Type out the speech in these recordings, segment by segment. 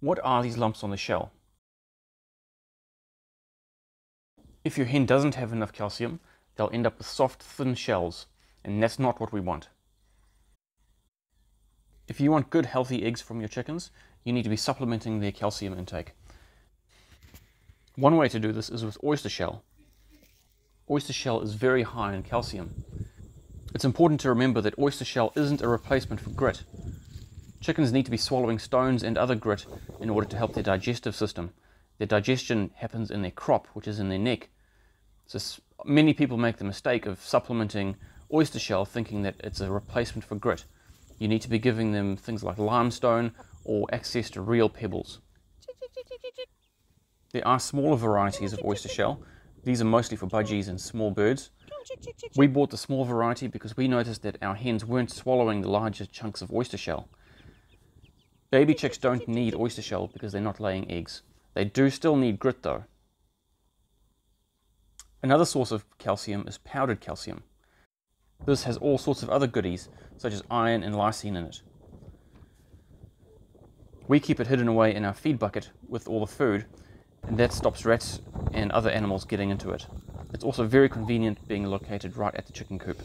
What are these lumps on the shell? If your hen doesn't have enough calcium, they'll end up with soft, thin shells, and that's not what we want. If you want good, healthy eggs from your chickens, you need to be supplementing their calcium intake. One way to do this is with oyster shell. Oyster shell is very high in calcium. It's important to remember that oyster shell isn't a replacement for grit. Chickens need to be swallowing stones and other grit in order to help their digestive system. Their digestion happens in their crop, which is in their neck. So many people make the mistake of supplementing oyster shell thinking that it's a replacement for grit. You need to be giving them things like limestone or access to real pebbles. There are smaller varieties of oyster shell. These are mostly for budgies and small birds. We bought the small variety because we noticed that our hens weren't swallowing the larger chunks of oyster shell. Baby chicks don't need oyster shell because they're not laying eggs. They do still need grit though. Another source of calcium is powdered calcium. This has all sorts of other goodies, such as iron and lysine in it. We keep it hidden away in our feed bucket with all the food, and that stops rats and other animals getting into it. It's also very convenient being located right at the chicken coop.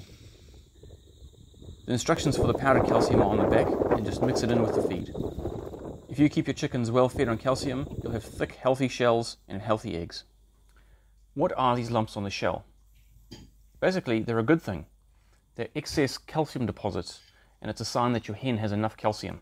The instructions for the powdered calcium are on the back, and just mix it in with the feed. If you keep your chickens well fed on calcium, you'll have thick, healthy shells and healthy eggs. What are these lumps on the shell? Basically, they're a good thing. They're excess calcium deposits, and it's a sign that your hen has enough calcium.